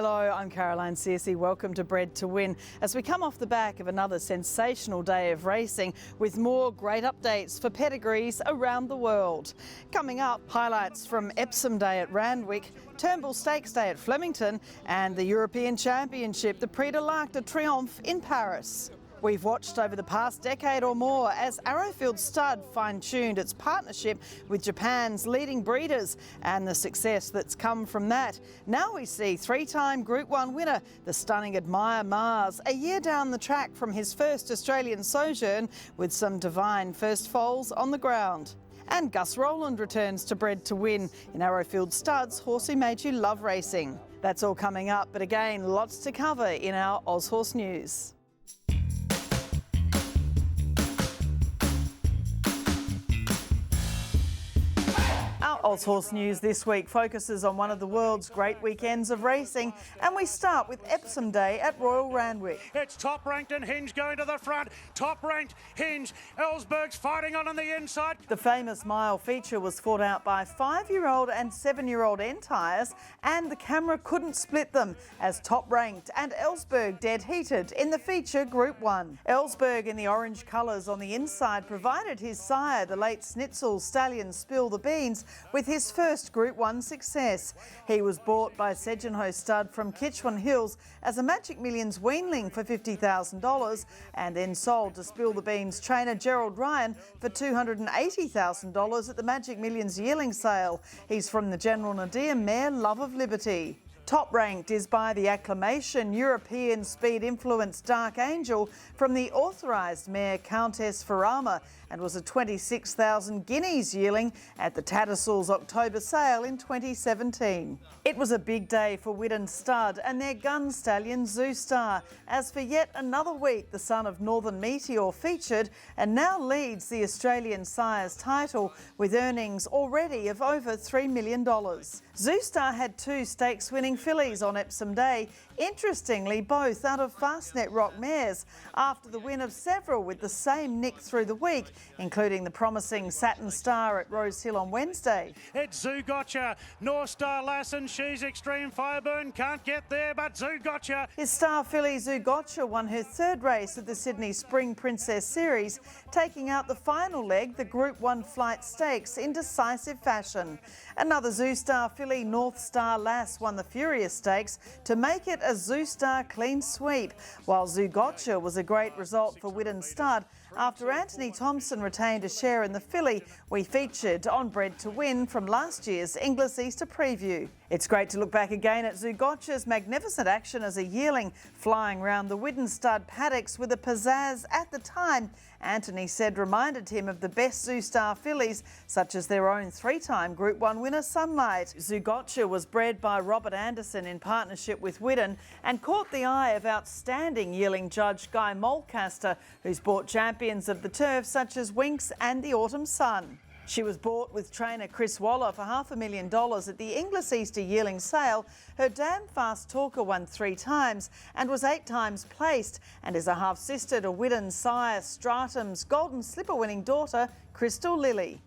Hello, I'm Caroline Searcy. Welcome to Bred to Win as we come off the back of another sensational day of racing with more great updates for pedigrees around the world. Coming up, highlights from Epsom Day at Randwick, Turnbull Stakes Day at Flemington and the European Championship, the Prix de l'Arc de Triomphe in Paris. We've watched over the past decade or more as Arrowfield Stud fine-tuned its partnership with Japan's leading breeders and the success that's come from that. Now we see three-time Group 1 winner, the stunning Admire Mars, a year down the track from his first Australian sojourn with some divine first foals on the ground. And Gus Rowland returns to Bred to Win in Arrowfield Stud's Horse Who Made You Love Racing. That's all coming up, but again, lots to cover in our Oz Horse News. Our Oz Horse News this week focuses on one of the world's great weekends of racing, and we start with Epsom Day at Royal Randwick. It's Top Ranked and Hinge going to the front. Top Ranked, Hinge, Ellsberg's fighting on the inside. The famous mile feature was fought out by 5-year-old and 7-year-old Entires, and the camera couldn't split them as Top Ranked and Ellsberg dead heated in the feature Group 1. Ellsberg in the orange colours on the inside provided his sire, the late Snitzel stallion Spill the Beans, with his first Group 1 success. He was bought by Sedgenho Stud from Kitchwan Hills as a Magic Millions weanling for $50,000 and then sold to Spill the Beans trainer Gerald Ryan for $280,000 at the Magic Millions yearling sale. He's from the General Nadir mare Love of Liberty. Top Ranked is by the acclamation European speed-influenced Dark Angel from the authorised mare Countess Farama and was a 26,000 guineas yearling at the Tattersalls October sale in 2017. It was a big day for Widden Stud and their gun stallion Zoostar, as for yet another week the son of Northern Meteor featured and now leads the Australian Sires title with earnings already of over $3 million. Zoostar had 2 stakes-winning fillies on Epsom Day, interestingly both out of Fastnet Rock mares, after the win of several with the same nick through the week, including the promising Saturn Star at Rose Hill on Wednesday. It's Zoo Gotcha, North Star Lassen, she's Extreme Fireburn, can't get there, but Zoo Gotcha. His star filly Zoo Gotcha won her 3rd race of the Sydney Spring Princess Series, taking out the final leg, the Group 1 Flight Stakes, in decisive fashion. Another Zoo Star filly, North Star Lass, won the Furious Stakes to make it a Zoo Star clean sweep, while Zoo Gotcha was a great result for Widden Stud after Anthony Thompson retained a share in the filly we featured on Bred to Win from last year's Inglis Easter preview. It's great to look back again at Zoo Gotcha's magnificent action as a yearling, flying round the Widden Stud paddocks with a pizzazz at the time Anthony said reminded him of the best Zoo Star fillies, such as their own 3-time Group 1 winner Sunlight. Zoo Gotcha was bred by Robert Anderson in partnership with Widden and caught the eye of outstanding yearling judge Guy Mulcaster, who's bought champions of the turf such as Winks and the Autumn Sun. She was bought with trainer Chris Waller for $500,000 at the Inglis Easter yearling sale. Her Damn Fast Talker won 3 times and was 8 times placed, and is a half-sister to Widden sire Stratum's Golden Slipper-winning daughter, Crystal Lily.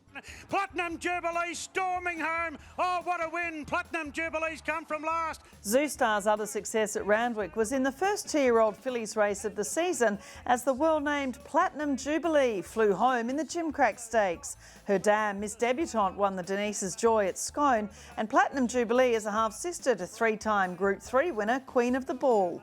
Platinum Jubilee storming home. Oh, what a win. Platinum Jubilee's come from last. Zoostar's other success at Randwick was in the first 2-year-old fillies race of the season as the well-named Platinum Jubilee flew home in the Gimcrack Stakes. Her dam, Miss Debutante, won the Denise's Joy at Scone, and Platinum Jubilee is a half-sister to 3-time Group 3 winner Queen of the Ball.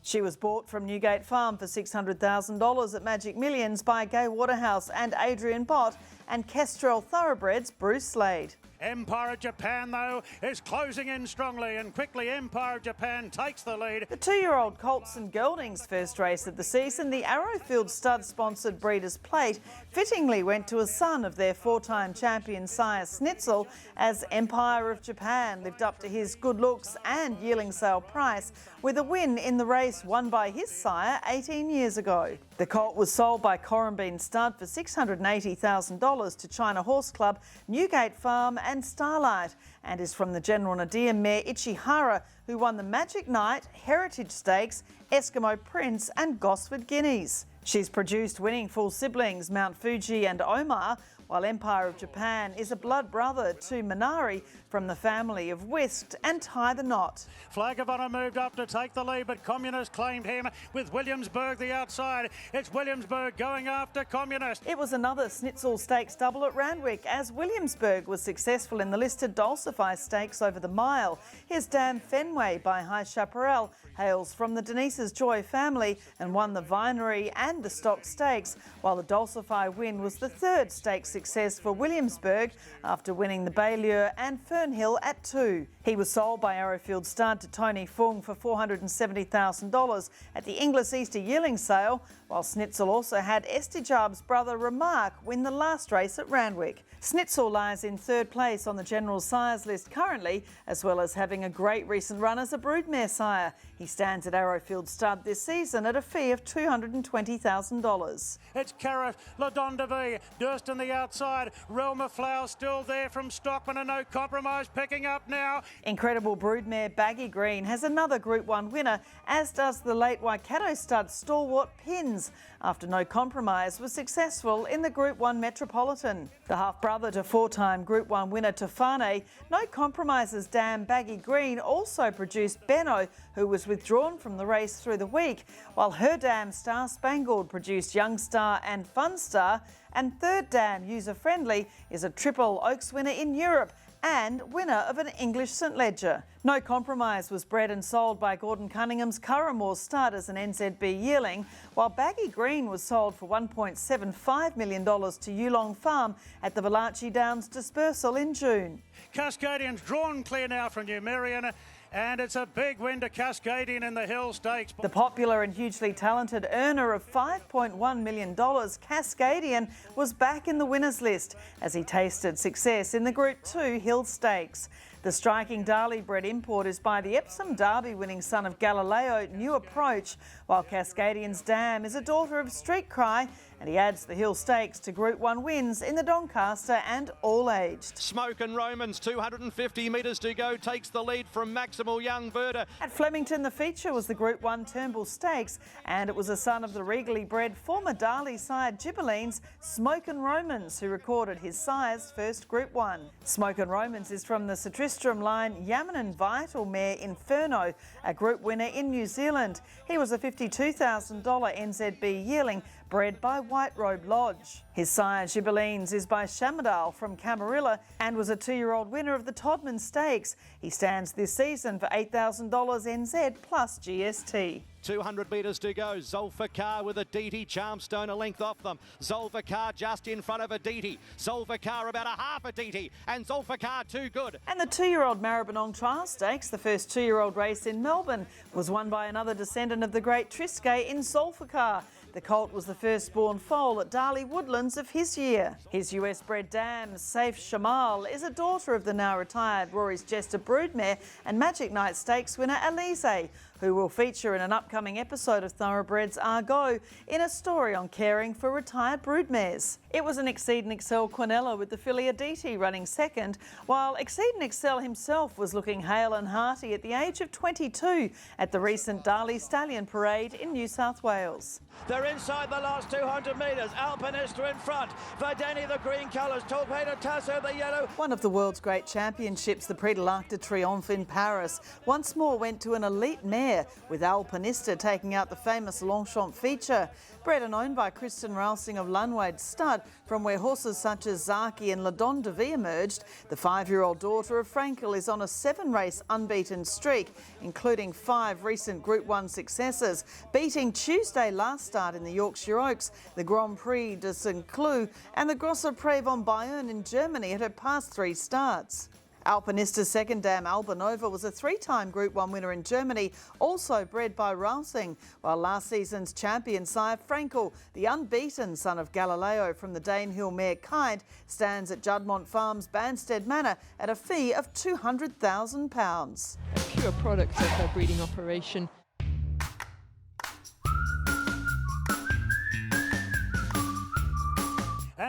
She was bought from Newgate Farm for $600,000 at Magic Millions by Gay Waterhouse and Adrian Bott and Kestrel Thoroughbreds Bruce Slade. Empire of Japan, though, is closing in strongly, and quickly Empire of Japan takes the lead. The 2-year-old Colts and Gelding's first race of the season, the Arrowfield Stud-sponsored Breeders' Plate, fittingly went to a son of their 4-time champion sire Snitzel, as Empire of Japan lived up to his good looks and yearling sale price with a win in the race won by his sire 18 years ago. The colt was sold by Corumbean Stud for $680,000 to China Horse Club, Newgate Farm and Starlight, and is from the General Nadir mare Ichihara, who won the Magic Knight, Heritage Stakes, Eskimo Prince and Gosford Guineas. She's produced winning full siblings Mount Fuji and Omar, while Empire of Japan is a blood brother to Minari from the family of Whisked and Tie the Knot. Flag of Honour moved up to take the lead, but Communist claimed him with Williamsburg the outside. It's Williamsburg going after Communist. It was another Schnitzel Stakes double at Randwick as Williamsburg was successful in the listed Dulcify Stakes over the mile. His Dam Fenway by High Chaparral hails from the Denise's Joy family and won the Vinery and the Stock Stakes, while the Dulcify win was the third stakes success for Williamsburg after winning the Baylure and Fernhill at 2. He was sold by Arrowfield Stud to Tony Fung for $470,000 at the Inglis Easter yearling sale, while Schnitzel also had Estijab's brother Remark win the last race at Randwick. Schnitzel lies in third place on the general sires list currently, as well as having a great recent run as a broodmare sire. He stands at Arrowfield Stud this season at a fee of $220,000. It's Carrot, Ladondevi, Durst on the outside, Relma Flower still there from Stockman and No Compromise picking up now. Incredible broodmare Baggy Green has another Group 1 winner, as does the late Waikato stud Stalwart Pins, after No Compromise was successful in the Group 1 Metropolitan. The half-brother to four-time Group 1 winner Tofane, No Compromise's Dam Baggy Green also produced Benno, who was withdrawn from the race through the week, while her dam Star Spangled produced Young Star and Fun Star, and third dam User Friendly is a triple Oaks winner in Europe and winner of an English St Ledger. No Compromise was bred and sold by Gordon Cunningham's Curramore stud as an NZB yearling, while Baggy Green was sold for $1.75 million to Yulong Farm at the Valachi Downs Dispersal in June. Cascadian's drawn clear now from New Marion, and it's a big win to Cascadian in the Hill Stakes. The popular and hugely talented earner of $5.1 million, Cascadian, was back in the winners list as he tasted success in the Group 2 Hill Stakes. The striking Darley bred import is by the Epsom Derby winning son of Galileo, New Approach, while Cascadian's dam is a daughter of Street Cry, and he adds the Hill Stakes to Group 1 wins in the Doncaster and all-aged. Smoke and Romans, 250 metres to go, takes the lead from Maximal Young Verda. At Flemington, the feature was the Group 1 Turnbull Stakes, and it was a son of the regally bred former Darley sire Gibberlines, Smoke and Romans, who recorded his sire's first Group 1. Smoke and Romans is from the Sir Tristram line Yamanin Vital mare Inferno, a Group winner in New Zealand. He was a $52,000 NZB yearling, bred by White Robe Lodge. His sire Gibberlines is by Shamadal from Camarilla and was a 2-year-old winner of the Todman Stakes. He stands this season for $8,000 NZ plus GST. 200 metres to go. Zulfikar with Aditi, Charmstone a length off them. Zulfikar just in front of Aditi. Zulfikar about a half Aditi, and Zulfikar too good. And the 2-year-old Maribyrnong Trial Stakes, the first 2-year-old race in Melbourne, was won by another descendant of the great Triscay in Zulfikar. The colt was the firstborn foal at Darley Woodlands of his year. His US-bred dam, Safe Shamal, is a daughter of the now-retired Rory's Jester broodmare and Magic Night Stakes winner Elise, who will feature in an upcoming episode of Thoroughbreds Argo in a story on caring for retired broodmares. It was an Exceed and Excel Quinella with the filly Aditi running second, while Exceed and Excel himself was looking hale and hearty at the age of 22 at the recent Darley Stallion Parade in New South Wales. They're inside the last 200 metres. Alpinista in front. Verdeni the green colours. Torpedo Tasso the yellow. One of the world's great championships, the Prix de l'Arc de Triomphe in Paris, once more went to an elite mare, with Alpinista taking out the famous Longchamp feature. Bred and owned by Kristen Rousing of Lunwade Stud, from where horses such as Zaki and Ladon de Vie emerged, the 5-year-old daughter of Frankel is on a 7-race unbeaten streak, including 5 recent Group 1 successes, beating Tuesday last start in the Yorkshire Oaks, the Grand Prix de Saint-Cloud and the Grosser Prix von Bayern in Germany at her past 3 starts. Alpinista's second dam, Albanova, was a 3-time Group 1 winner in Germany, also bred by Rousing, while last season's champion sire Frankel, the unbeaten son of Galileo from the Danehill mare Kind, stands at Juddmonte Farms, Banstead Manor at a fee of £200,000. A pure product of her breeding operation.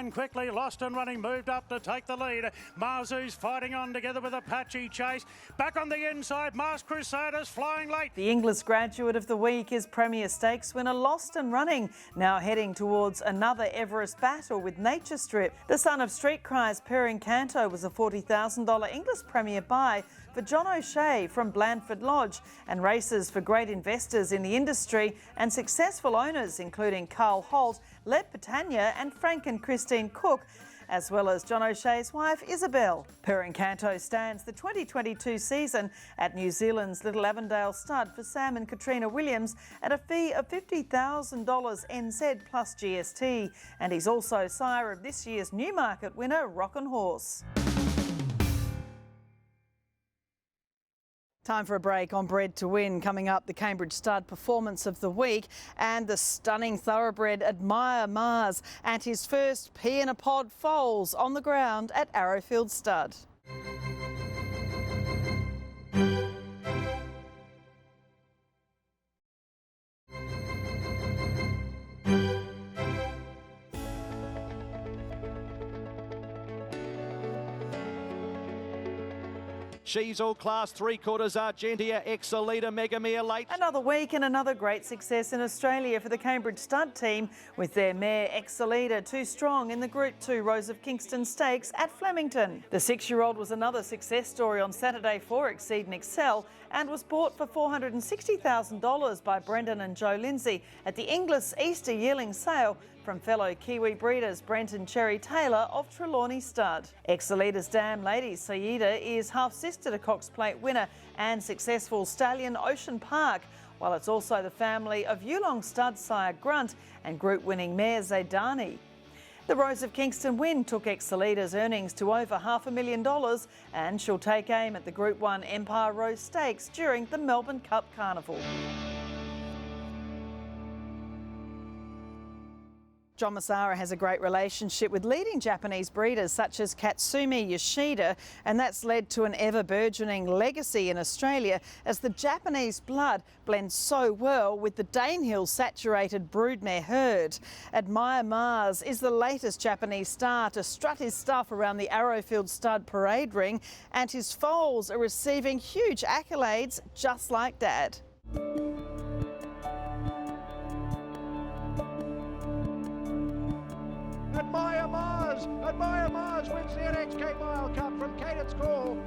and quickly Lost and Running moved up to take the lead. Marzu's fighting on together with Apache Chase. Back on the inside, Masked Crusaders flying late. The English graduate of the week is Premier Stakes winner Lost and Running, now heading towards another Everest battle with Nature Strip. The son of Street Cries, Per Encanto, was a $40,000 English Premier buy for John O'Shea from Blandford Lodge, and races for great investors in the industry and successful owners including Carl Holt, Lev Petagna and Frank and Christine Cook, as well as John O'Shea's wife Isabel. Per Encanto stands the 2022 season at New Zealand's Little Avondale Stud for Sam and Katrina Williams at a fee of $50,000 NZ plus GST, and he's also sire of this year's Newmarket winner Rockin' Horse. Time for a break on Bred to Win. Coming up, the Cambridge Stud Performance of the Week and the stunning thoroughbred Admire Mars and his first pea in a pod foals on the ground at Arrowfield Stud. She's all class, 3/4 Argentia, Exalita, Megamere late. Another week and another great success in Australia for the Cambridge Stud team with their mare Exalita too strong in the Group 2 Rose of Kingston Stakes at Flemington. The 6-year-old was another success story on Saturday for Exceed and Excel and was bought for $460,000 by Brendan and Joe Lindsay at the Inglis Easter yearling sale from fellow Kiwi breeders Brent and Cherry Taylor of Trelawney Stud. Exalita's dam lady Saida is half-sister to Cox Plate winner and successful stallion Ocean Park, while it's also the family of Yulong Stud sire Grunt and group-winning mare Zaydani. The Rose of Kingston win took Exalita's earnings to over $500,000 and she'll take aim at the Group 1 Empire Rose Stakes during the Melbourne Cup Carnival. John Massara has a great relationship with leading Japanese breeders such as Katsumi Yoshida, and that's led to an ever-burgeoning legacy in Australia as the Japanese blood blends so well with the Danehill saturated broodmare herd. Admire Mars is the latest Japanese star to strut his stuff around the Arrowfield Stud parade ring, and his foals are receiving huge accolades just like Dad. Admire Mars wins the NHK Mile Cup from Cadence Call.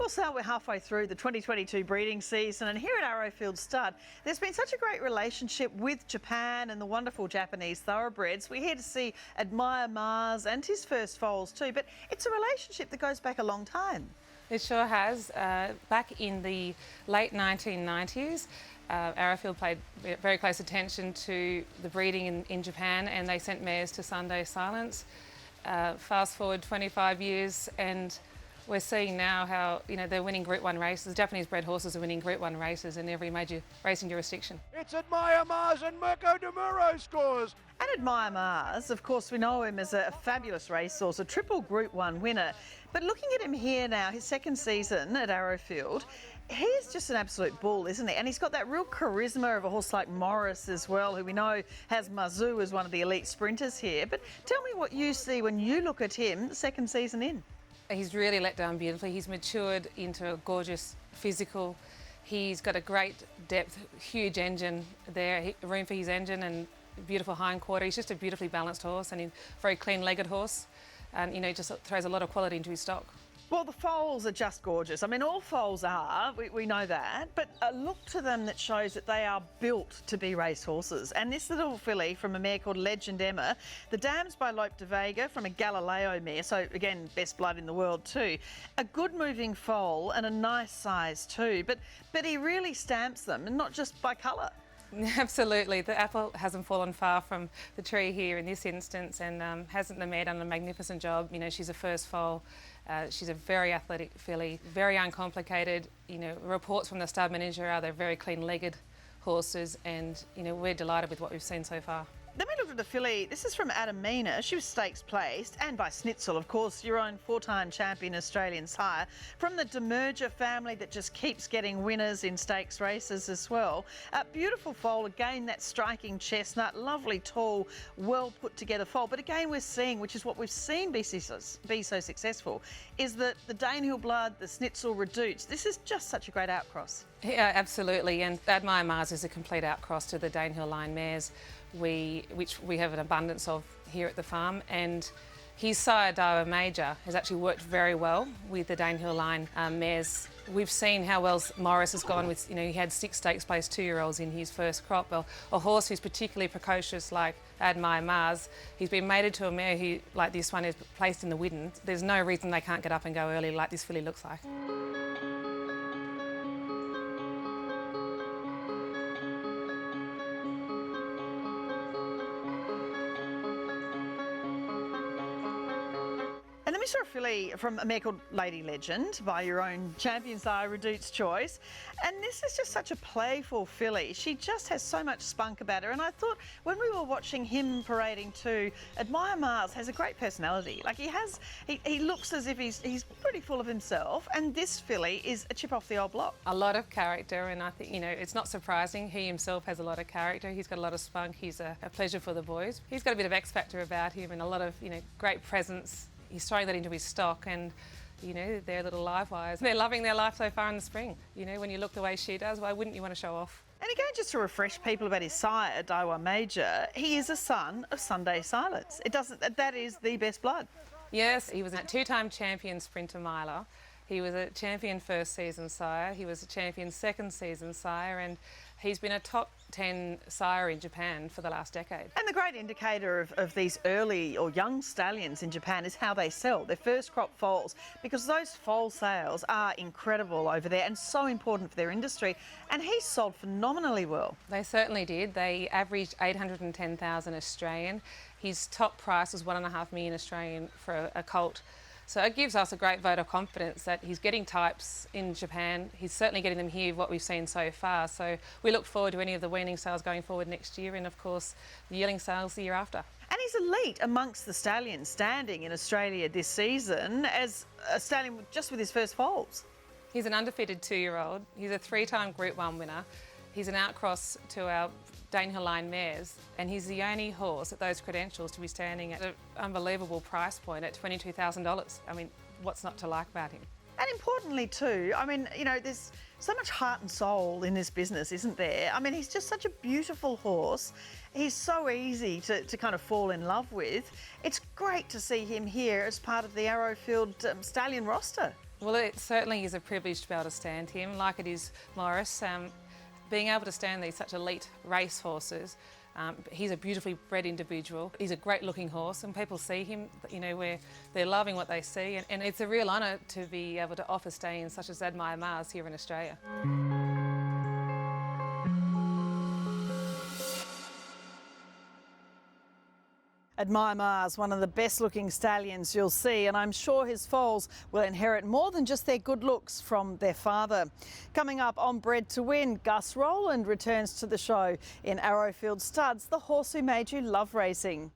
So we're halfway through the 2022 breeding season, and here at Arrowfield Stud there's been such a great relationship with Japan and the wonderful Japanese thoroughbreds. We're here to see Admire Mars and his first foals too, but it's a relationship that goes back a long time. It sure has. Back in the late 1990s, Arrowfield paid very close attention to the breeding in Japan, and they sent mares to Sunday Silence. Fast forward 25 years and we're seeing now how, they're winning Group 1 races. Japanese bred horses are winning Group 1 races in every major racing jurisdiction. It's Admire Mars and Mirko De Muro scores. And Admire Mars, of course, we know him as a fabulous racehorse, a triple Group 1 winner. But looking at him here now, his second season at Arrowfield, he's just an absolute bull, isn't he? And he's got that real charisma of a horse like Morris as well, who we know has Mazu as one of the elite sprinters here. But tell me what you see when you look at him the second season in. He's really let down beautifully. He's matured into a gorgeous physical. He's got a great depth, huge engine there, room for his engine and beautiful hindquarter. He's just a beautifully balanced horse and a very clean-legged horse. And, just throws a lot of quality into his stock. Well, the foals are just gorgeous. I mean, all foals are, we know that, but a look to them that shows that they are built to be racehorses. And this little filly from a mare called Legend Emma, the dam's by Lope de Vega from a Galileo mare, so again, best blood in the world too. A good moving foal and a nice size too, but he really stamps them, and not just by colour. Absolutely. The apple hasn't fallen far from the tree here in this instance, and hasn't the mare done a magnificent job? She's a first foal. She's a very athletic filly, very uncomplicated. Reports from the stud manager are they're very clean-legged horses, and we're delighted with what we've seen so far. Then we looked at the filly. This is from Adamina. She was stakes placed, and by Snitzel, of course, your own 4-time champion Australian sire, from the Demerger family that just keeps getting winners in stakes races as well. Beautiful foal, again, that striking chestnut, lovely, tall, well put together foal. But again, we're seeing, which is what we've seen be so successful, is that the Danehill blood, the Snitzel Redoutes, this is just such a great outcross. Yeah, absolutely. And Admire Mars is a complete outcross to the Danehill line mares, which we have an abundance of here at the farm. And his sire, Daiwa Major, has actually worked very well with the Danehill line mares. We've seen how well Morris has gone with, he had 6 stakes placed 2-year-olds in his first crop. Well, a horse who's particularly precocious like Admire Mars, he's been mated to a mare who, like this one, is placed in the Widden. There's no reason they can't get up and go early like this filly looks like. And then we saw a filly from a mare called Lady Legend by your own champion sire, Redoutes Choice. And this is just such a playful filly. She just has so much spunk about her. And I thought when we were watching him parading too, Admire Mars has a great personality. Like he looks as if he's pretty full of himself. And this filly is a chip off the old block. A lot of character, and I think, it's not surprising. He himself has a lot of character. He's got a lot of spunk. He's a pleasure for the boys. He's got a bit of X factor about him and a lot of, great presence. He's throwing that into his stock, and they're little live wires. They're loving their life so far in the spring. When you look the way she does, why wouldn't you want to show off? And again, just to refresh people about his sire, Daiwa Major, he is a son of Sunday Silence. That is the best blood. Yes, he was a 2-time champion sprinter miler. He was a champion first season sire. He was a champion second season sire, and he's been a top 10 sire in Japan for the last decade. And the great indicator of these early or young stallions in Japan is how they sell their first crop foals, because those foal sales are incredible over there and so important for their industry. And he's sold phenomenally well. They certainly did. They averaged 810,000 Australian. His top price was 1.5 million Australian for a colt. So it gives us a great vote of confidence that he's getting types in Japan. He's certainly getting them here, what we've seen so far. So we look forward to any of the weaning sales going forward next year, and of course the yearling sales the year after. And he's elite amongst the stallions standing in Australia this season as a stallion just with his first foals. He's an undefeated 2-year-old. He's a 3-time Group 1 winner. He's an outcross to our Danehill line mares, and he's the only horse at those credentials to be standing at an unbelievable price point at $22,000. I mean, what's not to like about him? And importantly too, there's so much heart and soul in this business, isn't there? I mean, he's just such a beautiful horse. He's so easy to kind of fall in love with. It's great to see him here as part of the Arrowfield stallion roster. Well, it certainly is a privilege to be able to stand him, like it is Morris. Being able to stand these such elite race horses, he's a beautifully bred individual. He's a great looking horse, and people see him, where they're loving what they see, and it's a real honour to be able to offer stallions such as Admire Mars here in Australia. Admire Mars, one of the best looking stallions you'll see, and I'm sure his foals will inherit more than just their good looks from their father. Coming up on Bred to Win, Gus Rowland returns to the show in Arrowfield Studs, the horse who made you love racing.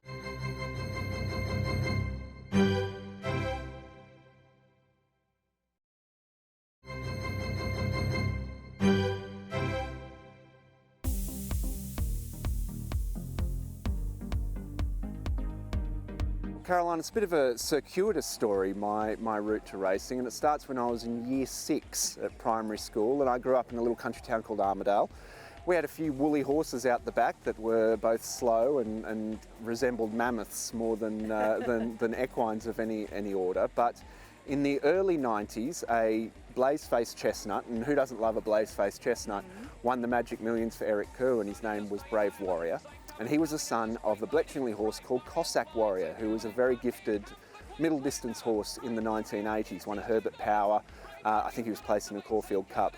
Caroline, it's a bit of a circuitous story, my route to racing, and it starts when I was in year 6 at primary school, and I grew up in a little country town called Armidale. We had a few woolly horses out the back that were both slow and resembled mammoths more than equines of any order. But in the early 90s, a blaze-faced chestnut, and who doesn't love a blaze-faced chestnut, won the Magic Millions for Eric Kerr, and his name was Brave Warrior. And he was a son of the Bletchley horse called Cossack Warrior, who was a very gifted middle distance horse in the 1980s, won a Herbert Power. I think he was placed in the Caulfield Cup.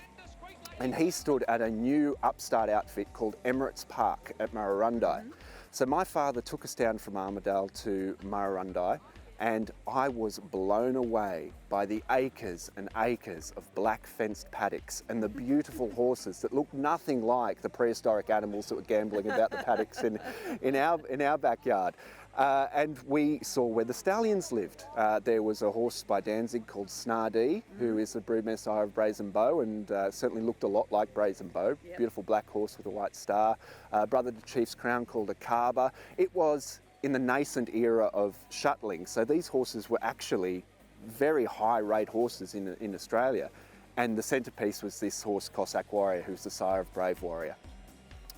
And he stood at a new upstart outfit called Emirates Park at Murrurundi. So my father took us down from Armidale to Murrurundi, And I was blown away by the acres and acres of black fenced paddocks and the beautiful horses that looked nothing like the prehistoric animals that were gambling about the paddocks in our backyard. And we saw where the stallions lived. There was a horse by Danzig called Snardee, who is the broodmare sire of Brazen Bow, and certainly looked a lot like Brazen Bow. Yep. Beautiful black horse with a white star. Brother to Chief's Crown called a Carver. It was in the nascent era of shuttling, so these horses were actually very high rate horses in Australia. And the centrepiece was this horse, Cossack Warrior, who's the sire of Brave Warrior.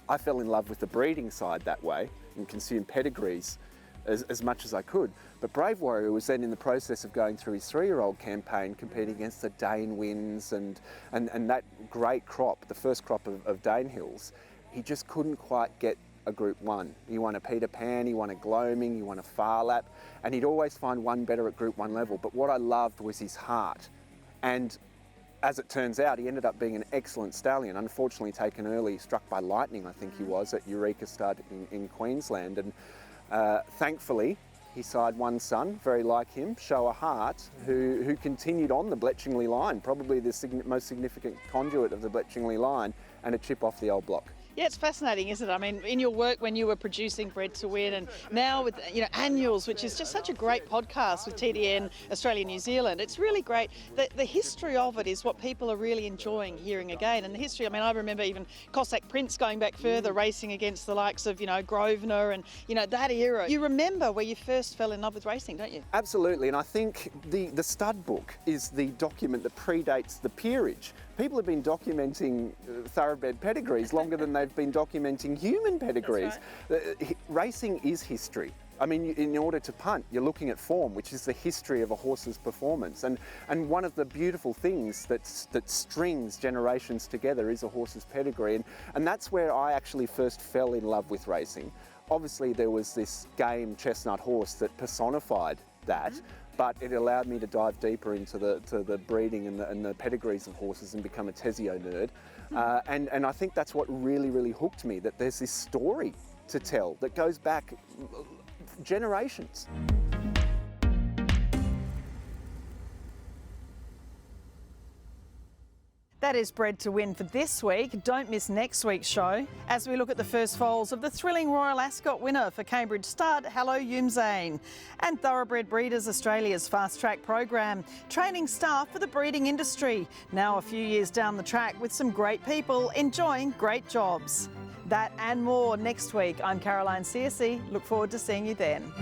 I fell in love with the breeding side that way and consumed pedigrees as much as I could. But Brave Warrior was then in the process of going through his 3-year-old campaign, competing against the Dane Wins and that great crop, the first crop of Dane Hills. He just couldn't quite get a Group 1. He won a Peter Pan, he won a Gloaming, he won a Far Lap, and he'd always find one better at Group 1 level. But what I loved was his heart. And as it turns out, he ended up being an excellent stallion, unfortunately taken early, struck by lightning, I think he was, at Eureka Stud in Queensland. And thankfully, he sired one son, very like him, Show a Heart, who continued on the Bletchingley line, probably the most significant conduit of the Bletchingley line, and a chip off the old block. Yeah, it's fascinating, isn't it? I mean, in your work when you were producing Bred to Win, and now with Annuals, which is just such a great podcast with TDN Australia, New Zealand, it's really great. The history of it is what people are really enjoying hearing again. And the history, I mean, I remember even Cossack Prince going back further, racing against the likes of Grosvenor and that era. You remember where you first fell in love with racing, don't you? Absolutely, and I think the stud book is the document that predates the peerage. People have been documenting thoroughbred pedigrees longer than they've been documenting human pedigrees. Right. Racing is history. I mean, in order to punt, you're looking at form, which is the history of a horse's performance. And one of the beautiful things that strings generations together is a horse's pedigree. And that's where I actually first fell in love with racing. Obviously, there was this game chestnut horse that personified that. Mm-hmm. But it allowed me to dive deeper into the breeding and the pedigrees of horses and become a Tesio nerd. And I think that's what really, really hooked me, that there's this story to tell that goes back generations. That is Bred to Win for this week. Don't miss next week's show as we look at the first foals of the thrilling Royal Ascot winner for Cambridge stud, Hello Yumzane, and Thoroughbred Breeders Australia's Fast Track program, training staff for the breeding industry. Now a few years down the track with some great people enjoying great jobs. That and more next week. I'm Caroline Searcy. Look forward to seeing you then.